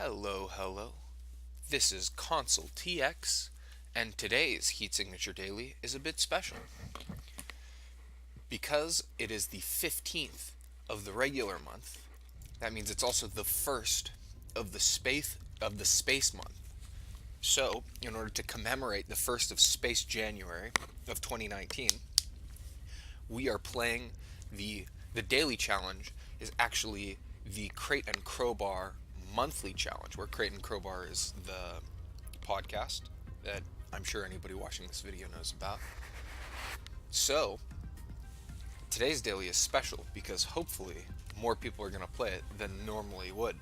Hello. This is Consultx, and today's Heat Signature Daily is a bit special. Because it is the 15th of the regular month, that means it's also the first of the space month. So, in order to commemorate the first of Space January of 2019, we are playing the daily challenge is actually the Crate&Crowbar monthly challenge, where Crate&Crowbar is the podcast that I'm sure anybody watching this video knows about. So, today's daily is special because hopefully more people are going to play it than normally would.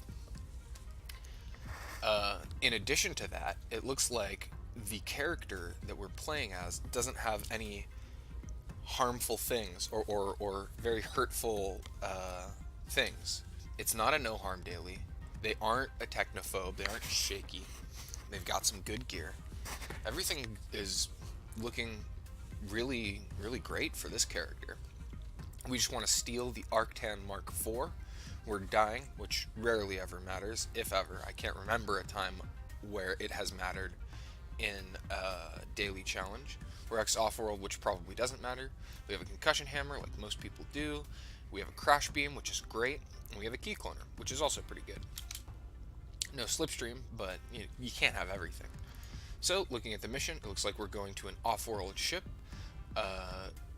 In addition to that, it looks like the character that we're playing as doesn't have any harmful things or very hurtful things. It's not a no harm daily. They aren't a technophobe. They aren't shaky. They've got some good gear. Everything is looking really great for this character. We just want to steal the Arctan Mark IV. We're dying, which rarely ever matters, if ever. I can't remember a time where it has mattered in a daily challenge. We're ex-off-world, which probably doesn't matter. We have a concussion hammer, like most people do. We have a crash beam, which is great. And we have a key cloner, which is also pretty good. No slipstream, but you can't have everything. So, looking at the mission, it looks like we're going to an off-world ship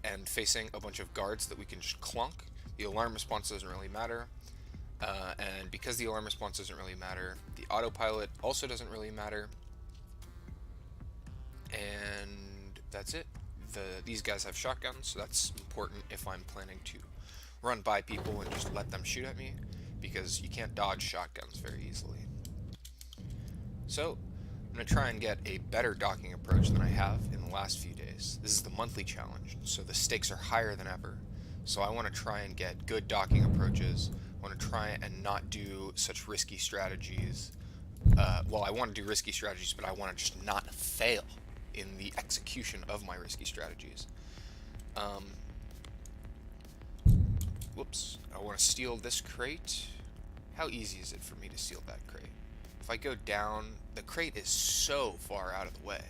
and facing a bunch of guards that we can just clunk. The alarm response doesn't really matter. And because the alarm response doesn't really matter, the autopilot also doesn't really matter. And that's it. These guys have shotguns, so that's important if I'm planning to run by people and just let them shoot at me, because you can't dodge shotguns very easily. So, I'm going to try and get a better docking approach than I have in the last few days. This is the monthly challenge, so the stakes are higher than ever. So I want to try and get good docking approaches. I want to try and not do such risky strategies. Well, I want to do risky strategies, but I want to just not fail in the execution of my risky strategies. Whoops. I want to steal this crate. How easy is it for me to steal that crate? If I go down, the crate is so far out of the way.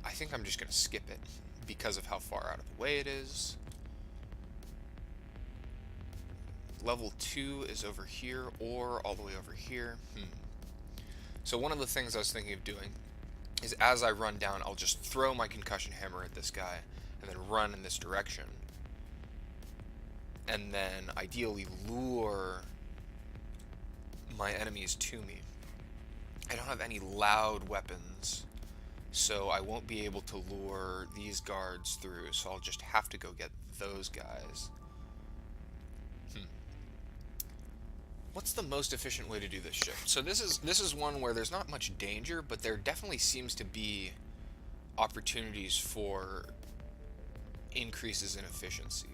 I think I'm just going to skip it because of how far out of the way it is. Level 2 is over here or all the way over here. So one of the things I was thinking of doing is, as I run down, I'll just throw my concussion hammer at this guy and then run in this direction. And then ideally lure my enemies to me. I don't have any loud weapons, so I won't be able to lure these guards through, so I'll just have to go get those guys. What's the most efficient way to do this ship? So this is one where there's not much danger, but there definitely seems to be opportunities for increases in efficiency.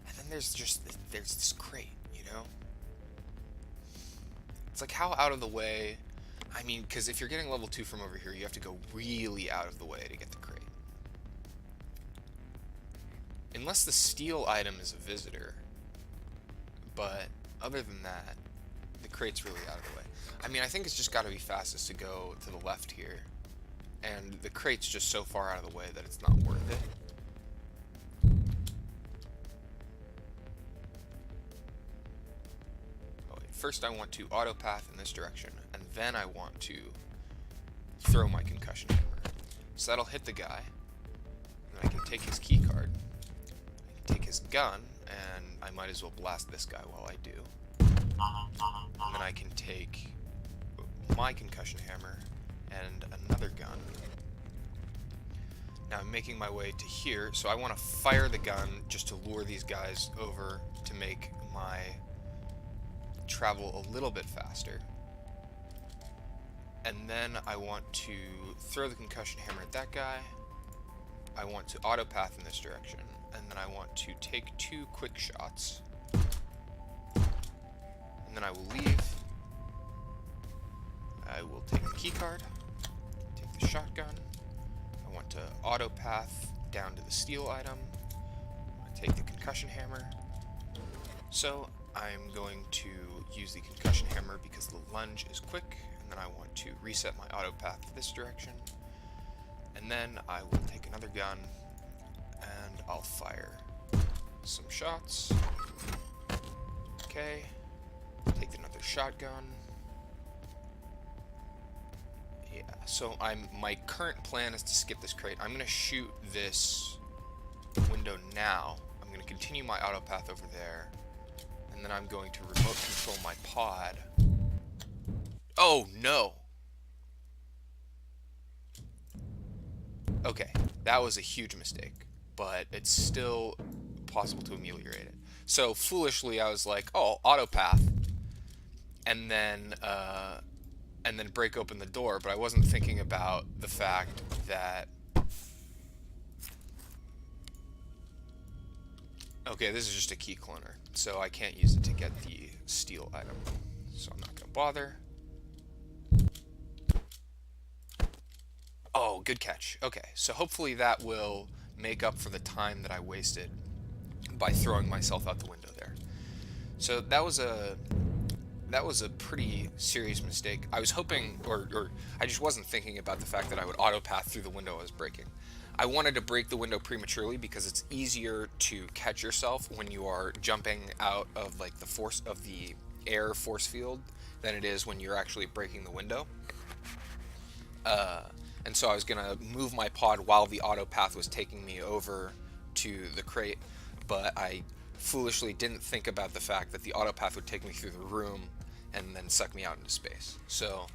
And then there's this crate, It's like, how out of the way? I mean, because if you're getting level 2 from over here, you have to go really out of the way to get the crate. Unless the steal item is a visitor. But other than that, the crate's really out of the way. I mean, I think it's just got to be fastest to go to the left here. And the crate's just so far out of the way that it's not worth it. First I want to autopath in this direction, and then I want to throw my concussion hammer. So that'll hit the guy, and I can take his key card, I can take his gun, and I might as well blast this guy while I do. And then I can take my concussion hammer and another gun. Now I'm making my way to here, so I want to fire the gun just to lure these guys over to make my travel a little bit faster. And then I want to throw the concussion hammer at that guy. I want to autopath in this direction, and then I want to take 2 quick shots. And then I will leave. I will take the key card, take the shotgun. I want to autopath down to the steal item. I take the concussion hammer. So I'm going to use the concussion hammer because the lunge is quick, and then I want to reset my auto path this direction, and then I will take another gun and I'll fire some shots. Okay, take another shotgun. Yeah, so my current plan is to skip this crate. I'm gonna shoot this window now. I'm gonna continue my auto path over there, and then I'm going to remote control my pod. Oh no! Okay, that was a huge mistake, but it's still possible to ameliorate it. So foolishly, I was like, "Oh, auto path," and then break open the door. But I wasn't thinking about the fact that, okay, this is just a key cloner, so I can't use it to get the steel item. So I'm not gonna bother. Oh, good catch. Okay, so hopefully that will make up for the time that I wasted by throwing myself out the window there. So that was a pretty serious mistake. I was hoping, or I just wasn't thinking about the fact that I would auto path through the window I was breaking. I wanted to break the window prematurely because it's easier to catch yourself when you are jumping out of like the force of the air force field than it is when you're actually breaking the window. And so I was gonna move my pod while the auto path was taking me over to the crate, but I foolishly didn't think about the fact that the auto path would take me through the room and then suck me out into space. So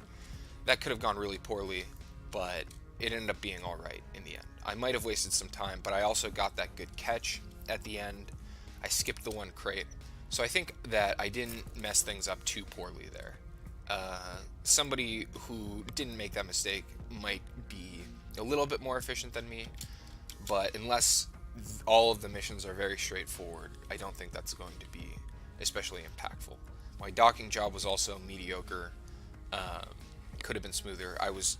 that could have gone really poorly, but it ended up being alright in the end. I might have wasted some time, but I also got that good catch at the end. I skipped the one crate, so I think that I didn't mess things up too poorly there. Somebody who didn't make that mistake might be a little bit more efficient than me, but unless all of the missions are very straightforward, I don't think that's going to be especially impactful. My docking job was also mediocre. Could have been smoother. I was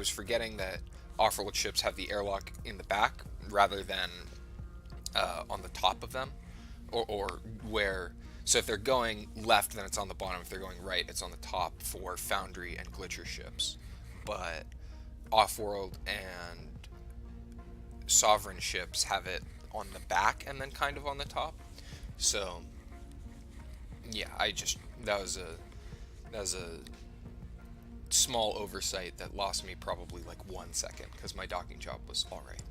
forgetting that off-road ships have the airlock in the back rather than on the top of them, or where. So if they're going left, then it's on the bottom. If they're going right, it's on the top for Foundry and Glitcher ships. But off-world and Sovereign ships have it on the back and then kind of on the top. So yeah, that was a small oversight that lost me probably like 1 second because my docking job was alright.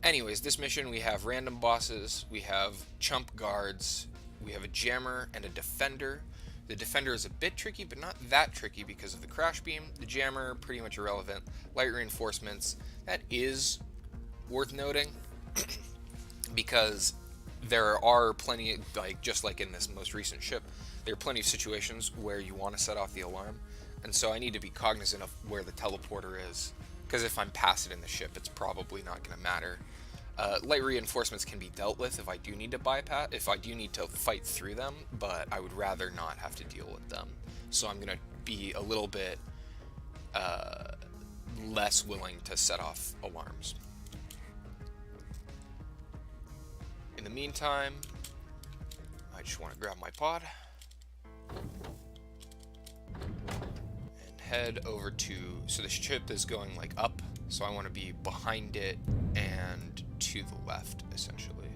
Anyways, this mission we have random bosses, we have chump guards, we have a jammer and a defender. The defender is a bit tricky, but not that tricky because of the crash beam. The jammer, pretty much irrelevant. Light reinforcements, that is worth noting because there are plenty, like just like in this most recent ship, there are plenty of situations where you want to set off the alarm, and so I need to be cognizant of where the teleporter is, because if I'm past it in the ship, it's probably not going to matter. Light reinforcements can be dealt with if I do need to bypass, if I do need to fight through them, but I would rather not have to deal with them. So I'm going to be a little bit less willing to set off alarms. In the meantime, I just want to grab my pod and head over to, so the ship is going like up, so I want to be behind it and to the left, essentially,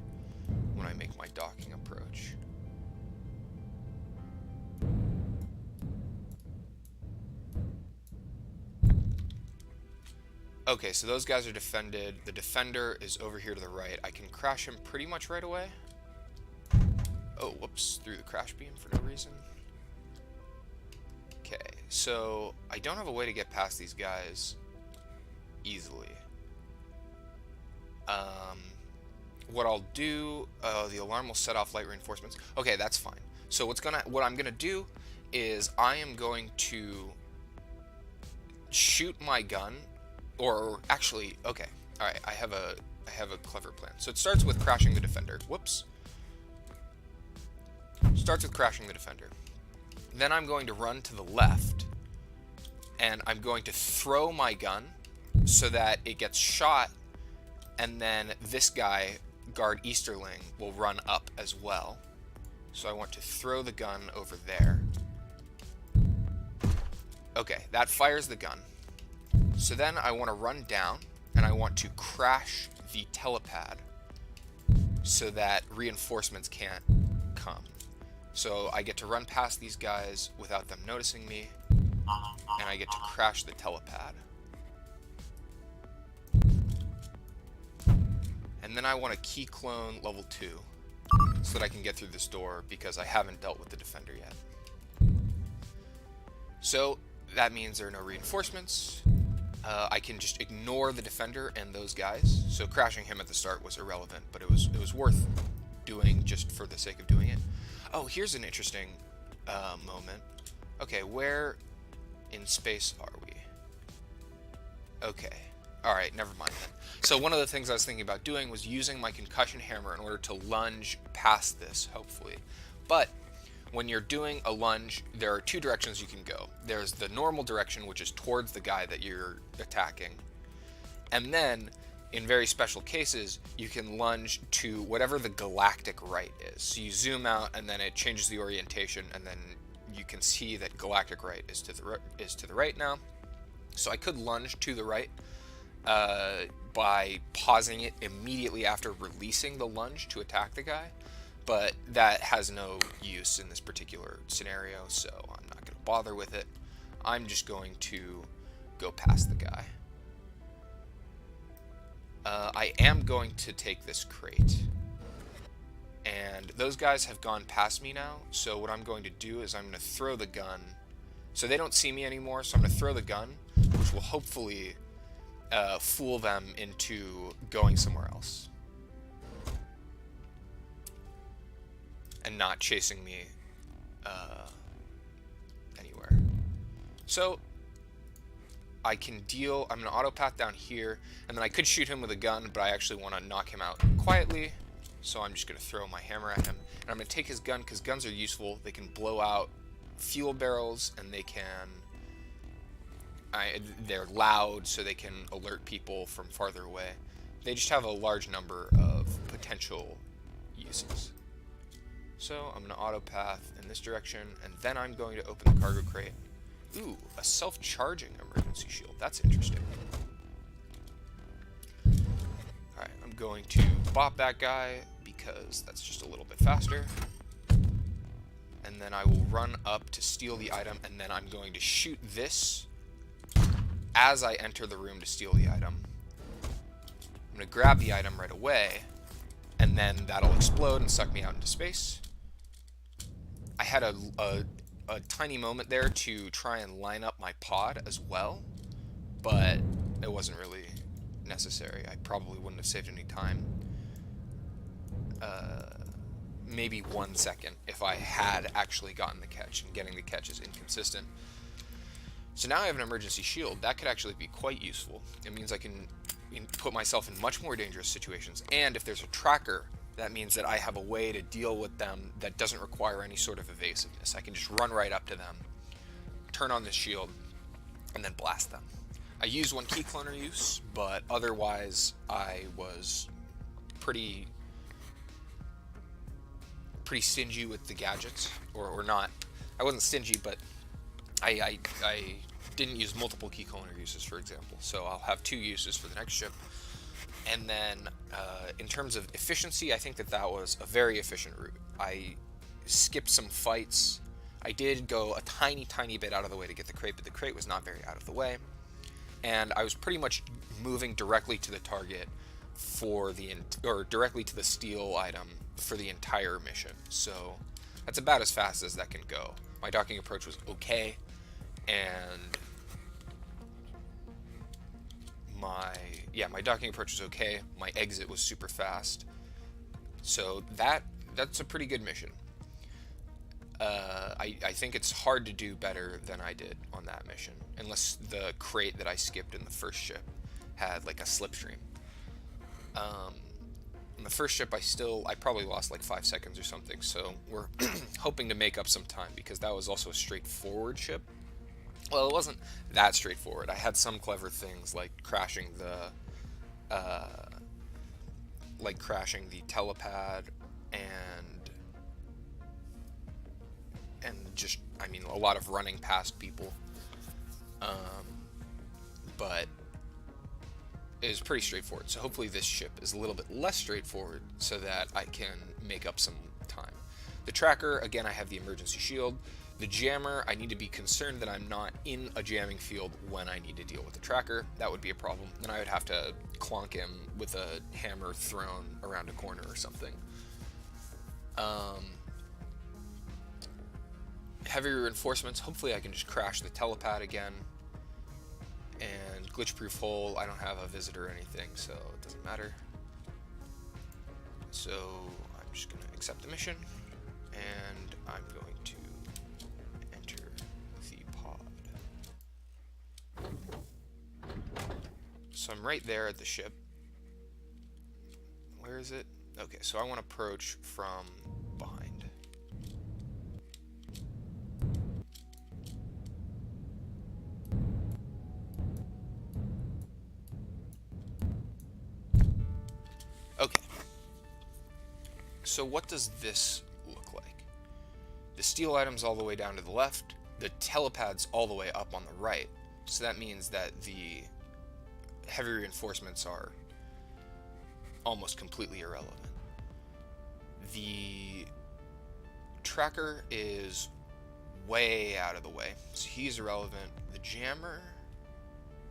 when I make my docking approach. Okay, so those guys are defended. The defender is over here to the right. I can crash him pretty much right away. Oh, whoops, through the crash beam for no reason. Okay, so I don't have a way to get past these guys easily. What I'll do, the alarm will set off light reinforcements. Okay, that's fine. So what I'm gonna do is I am going to shoot my gun, or actually, okay, all right, I have a clever plan. So it starts with crashing the defender. Whoops. Starts with crashing the defender. Then I'm going to run to the left, and I'm going to throw my gun so that it gets shot, and then this guy, Guard Easterling, will run up as well. So I want to throw the gun over there. Okay, that fires the gun. So then I want to run down and I want to crash the telepad so that reinforcements can't come. So I get to run past these guys without them noticing me, and I get to crash the telepad. And then I want to key clone level 2 so that I can get through this door because I haven't dealt with the defender yet. So that means there are no reinforcements. I can just ignore the defender and those guys. So crashing him at the start was irrelevant, but it was worth doing just for the sake of doing it. Oh, here's an interesting moment. Okay, where in space are we? Okay. Alright, never mind then. So one of the things I was thinking about doing was using my concussion hammer in order to lunge past this, hopefully. But when you're doing a lunge, there are two directions you can go. There's the normal direction, which is towards the guy that you're attacking. And then, in very special cases, you can lunge to whatever the galactic right is. So you zoom out, and then it changes the orientation, and then you can see that galactic right is to the right now. So I could lunge to the right by pausing it immediately after releasing the lunge to attack the guy. But that has no use in this particular scenario, so I'm not going to bother with it. I'm just going to go past the guy. I am going to take this crate. And those guys have gone past me now, so what I'm going to do is I'm going to throw the gun. So they don't see me anymore, so I'm going to throw the gun, which will hopefully fool them into going somewhere else. And not chasing me anywhere. So I can deal, I'm going to autopath down here, and then I could shoot him with a gun, but I actually want to knock him out quietly, so I'm just going to throw my hammer at him. And I'm going to take his gun, because guns are useful. They can blow out fuel barrels, and they can, they're loud, so they can alert people from farther away. They just have a large number of potential uses. So I'm going to autopath in this direction, and then I'm going to open the cargo crate. Ooh, a self-charging emergency shield. That's interesting. Alright, I'm going to bop that guy because that's just a little bit faster. And then I will run up to steal the item, and then I'm going to shoot this as I enter the room to steal the item. I'm going to grab the item right away, and then that'll explode and suck me out into space. I had a tiny moment there to try and line up my pod as well, but it wasn't really necessary. I probably wouldn't have saved any time. Maybe 1 second if I had actually gotten the catch, and getting the catch is inconsistent. So now I have an emergency shield. That could actually be quite useful. It means I can put myself in much more dangerous situations, and if there's a tracker, that means that I have a way to deal with them that doesn't require any sort of evasiveness. I can just run right up to them, turn on the shield, and then blast them. I used one key cloner use, but otherwise I was pretty stingy with the gadgets, or not. I wasn't stingy, but I didn't use multiple key cloner uses, for example. So I'll have 2 uses for the next ship. And then, in terms of efficiency, I think that was a very efficient route. I skipped some fights. I did go a tiny bit out of the way to get the crate, but the crate was not very out of the way. And I was pretty much moving directly to the target for directly to the steal item for the entire mission. So that's about as fast as that can go. My docking approach was okay, and my docking approach was okay. My exit was super fast. So that's a pretty good mission. I think it's hard to do better than I did on that mission, unless the crate that I skipped in the first ship had like a slipstream. On the first ship, I probably lost like 5 seconds or something, so we're hoping to make up some time, because that was also a straightforward ship. Well, it wasn't that straightforward. I had some clever things like crashing the telepad and and just, I mean, a lot of running past people. But it is pretty straightforward. So hopefully this ship is a little bit less straightforward so that I can make up some time. The tracker, again, I have the emergency shield. The jammer, I need to be concerned that I'm not in a jamming field when I need to deal with the tracker. That would be a problem. Then I would have to clonk him with a hammer thrown around a corner or something. Heavy reinforcements, hopefully I can just crash the telepad again. And glitch-proof hull, I don't have a visitor or anything, so it doesn't matter. So I'm just going to accept the mission, and I'm going to enter the pod. So I'm right there at the ship. Where is it? Okay, so I want to approach from behind. Okay. So what does this look like? The steel item's all the way down to the left, the telepad's all the way up on the right. So that means that the heavy reinforcements are almost completely irrelevant. The tracker is way out of the way, so he's irrelevant. The jammer,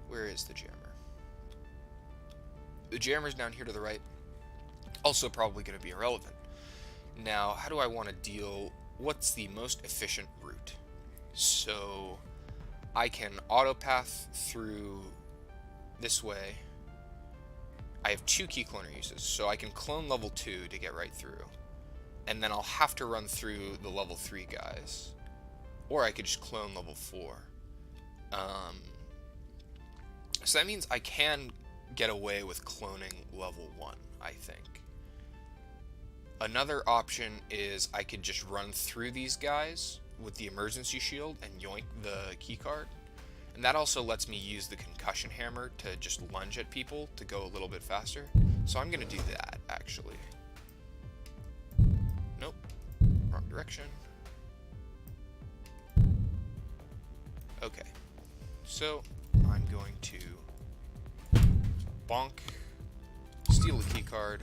where is the jammer? The jammer's down here to the right, also probably going to be irrelevant. Now, how do I want to deal, what's the most efficient route? So I can autopath through this way. I have 2 key cloner uses, so I can clone level 2 to get right through. And then I'll have to run through the level 3 guys. Or I could just clone level 4. So that means I can get away with cloning level 1, I think. Another option is I could just run through these guys with the emergency shield and yoink the keycard. And that also lets me use the concussion hammer to just lunge at people to go a little bit faster. So I'm going to do that, actually. Nope. Wrong direction. Okay. So I'm going to bonk, steal the keycard,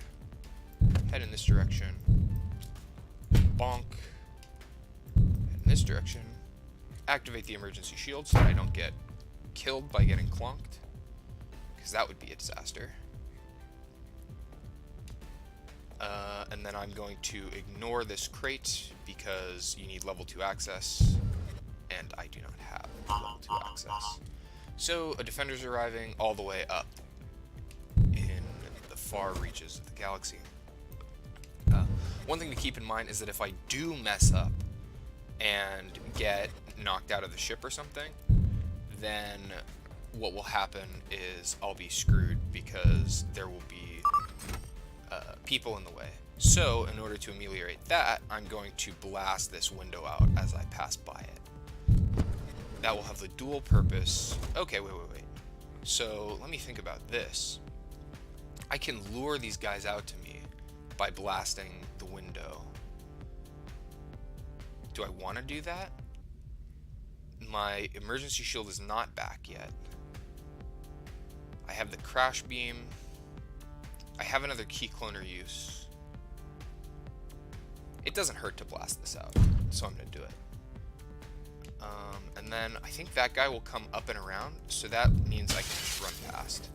head in this direction, bonk, head in this direction, activate the emergency shield so that I don't get killed by getting clonked, because that would be a disaster. And then I'm going to ignore this crate because you need level 2 access, and I do not have level 2 access. So a defender's arriving all the way up in the far reaches of the galaxy. One thing to keep in mind is that if I do mess up and get knocked out of the ship or something, then what will happen is I'll be screwed because there will be people in the way. So in order to ameliorate that, I'm going to blast this window out as I pass by it. That will have the dual purpose. Okay, wait. So let me think about this. I can lure these guys out to me by blasting the window. Do I want to do that? My emergency shield is not back yet. I have the crash beam. I have another key cloner use. It doesn't hurt to blast this out, so I'm going to do it. And then I think that guy will come up and around, so that means I can just run past.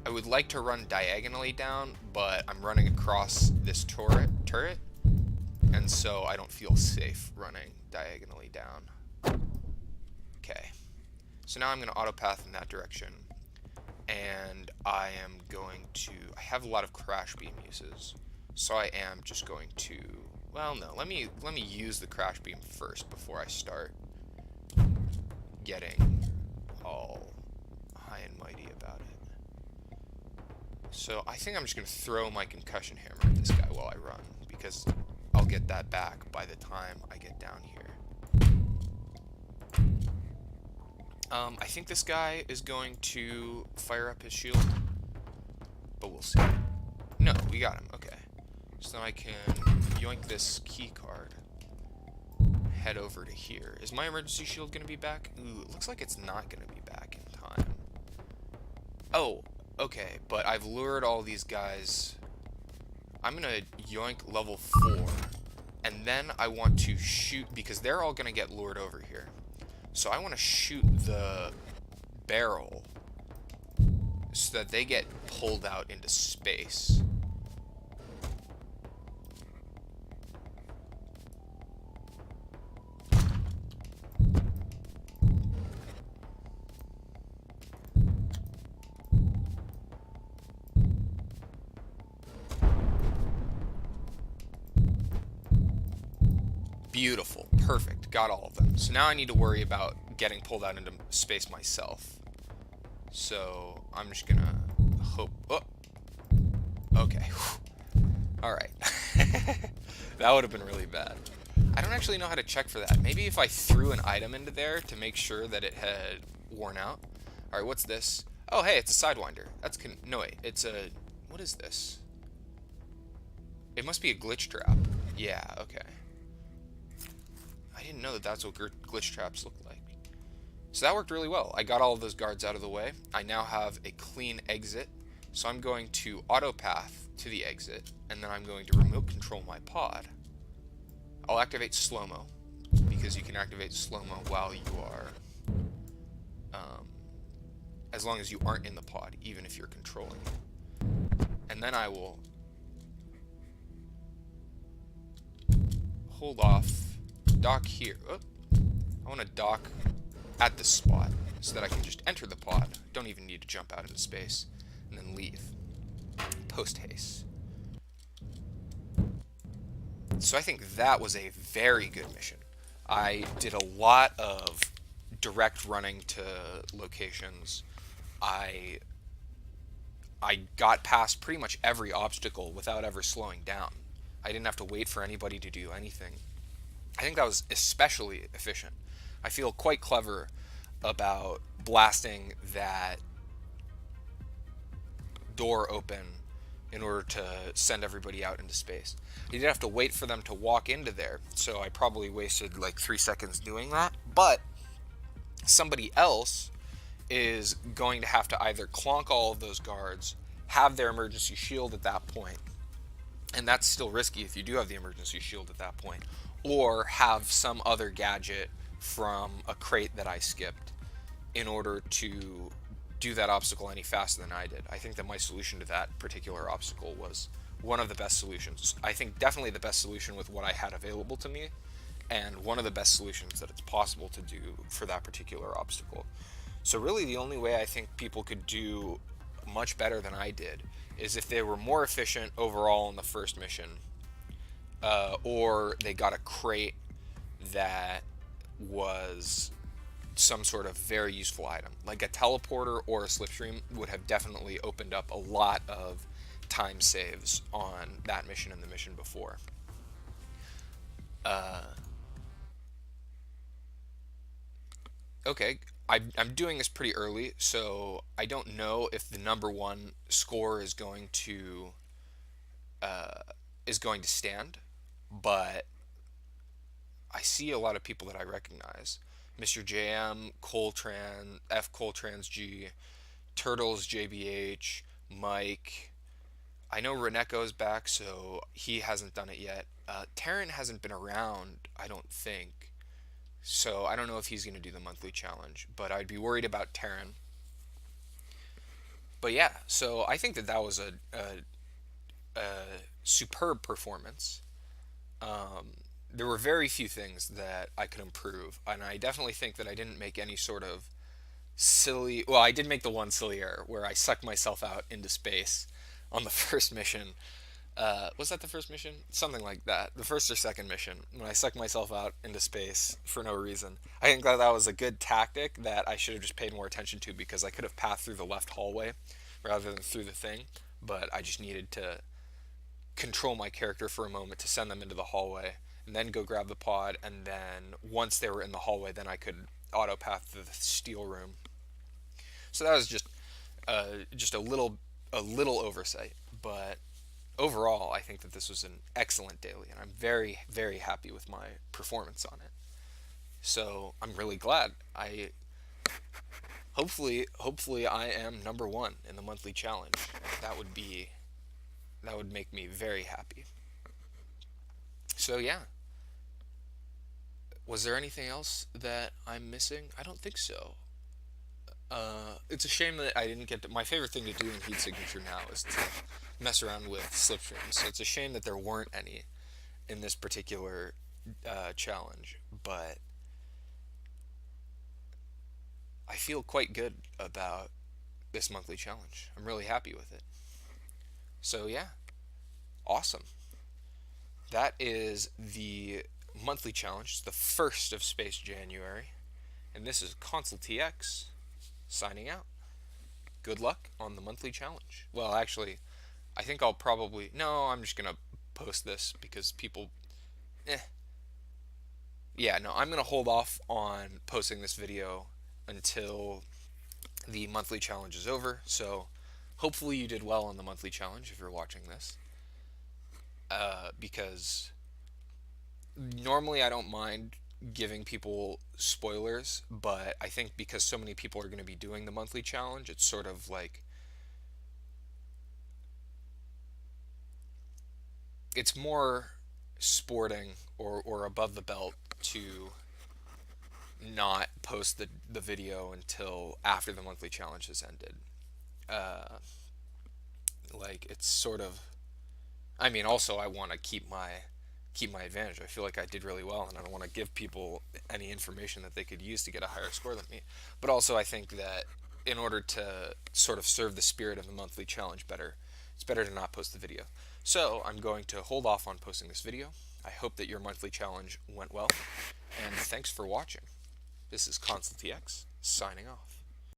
I would like to run diagonally down, but I'm running across this turret, and so I don't feel safe running diagonally down. Okay, so now I'm going to autopath in that direction, and I am going to, I have a lot of crash beam uses, so I am just going to, well, no, let me use the crash beam first before I start getting all high and mighty about it. So I think I'm just going to throw my concussion hammer at this guy while I run, because I'll get that back by the time I get down here. I think this guy is going to fire up his shield, but we'll see. No, we got him, okay. So then I can yoink this key card, head over to here. Is my emergency shield going to be back? Ooh, it looks like it's not going to be back in time. Oh, okay, but I've lured all these guys. I'm going to yoink level 4, and then I want to shoot, because they're all going to get lured over here. So I want to shoot the barrel so that they get pulled out into space. Beautiful. Perfect. Got all of them. So now I need to worry about getting pulled out into space myself. So I'm just gonna hope... Oh! Okay. Alright. That would have been really bad. I don't actually know how to check for that. Maybe if I threw an item into there to make sure that it had worn out. Alright, what's this? Oh, hey, it's a Sidewinder. That's no, wait. It's a... What is this? It must be a glitch trap. Yeah, okay. I didn't know that that's what glitch traps look like. So that worked really well. I got all of those guards out of the way. I now have a clean exit. So I'm going to autopath to the exit, and then I'm going to remote control my pod. I'll activate slow-mo, because you can activate slow-mo while you are, as long as you aren't in the pod, even if you're controlling it. And then I will hold off, dock here. Oh, I want to dock at the spot so that I can just enter the pod. Don't even need to jump out into space, and then leave. Post haste. So I think that was a very good mission. I did a lot of direct running to locations. I got past pretty much every obstacle without ever slowing down. I didn't have to wait for anybody to do anything. I think that was especially efficient. I feel quite clever about blasting that door open in order to send everybody out into space. You didn't have to wait for them to walk into there, so I probably wasted like 3 seconds doing that. But somebody else is going to have to either clonk all of those guards, have their emergency shield at that point, and that's still risky if you do have the emergency shield at that point, or have some other gadget from a crate that I skipped in order to do that obstacle any faster than I did. I think that my solution to that particular obstacle was one of the best solutions. I think definitely the best solution with what I had available to me, and one of the best solutions that it's possible to do for that particular obstacle. So really the only way I think people could do much better than I did is if they were more efficient overall in the first mission, or they got a crate that was some sort of very useful item. Like a teleporter or a slipstream would have definitely opened up a lot of time saves on that mission and the mission before. Okay, I'm doing this pretty early, so I don't know if the number 1 score is going to stand, but I see a lot of people that I recognize. Mr. JM, Coltran, F Coltrans G, Turtles JBH, Mike. I know Reneko's back, so he hasn't done it yet. Terran hasn't been around, I don't think. So I don't know if he's going to do the monthly challenge, but I'd be worried about Terran. But yeah, so I think that that was a superb performance. There were very few things that I could improve, and I definitely think that I didn't make any sort of silly... Well, I did make the one silly error where I sucked myself out into space on the first mission. Was that the first mission? Something like that. The first or second mission, when I sucked myself out into space for no reason. I think that that was a good tactic that I should have just paid more attention to, because I could have pathed through the left hallway rather than through the thing, but I just needed to control my character for a moment to send them into the hallway, and then go grab the pod, and then once they were in the hallway, then I could autopath to the steel room. So that was just a little oversight, but overall, I think that this was an excellent daily, and I'm very, very happy with my performance on it. So I'm really glad. Hopefully I am number one in the monthly challenge. That would be that would make me very happy. So yeah, was there anything else that I'm missing? I don't think so. It's a shame that I didn't get to. My favorite thing to do in Heat Signature now is to mess around with slipstreams. So it's a shame that there weren't any in this particular challenge, but I feel quite good about this monthly challenge. I'm really happy with it. So yeah, awesome. That is the monthly challenge, the first of Space January, and this is Consultx signing out. Good luck on the monthly challenge. Well, actually, I think I'll probably no. I'm just gonna post this because people. Eh. Yeah, no. I'm gonna hold off on posting this video until the monthly challenge is over. So, hopefully, you did well on the monthly challenge if you're watching this. Because normally I don't mind giving people spoilers, but I think because so many people are going to be doing the monthly challenge, it's sort of like it's more sporting or above the belt to not post the video until after the monthly challenge has ended. Uh, like it's sort of. I mean, also I want to keep my advantage. I feel like I did really well, and I don't want to give people any information that they could use to get a higher score than me. But also, I think that in order to sort of serve the spirit of the monthly challenge better, it's better to not post the video. So I'm going to hold off on posting this video. I hope that your monthly challenge went well, and thanks for watching. This is Consultx signing off.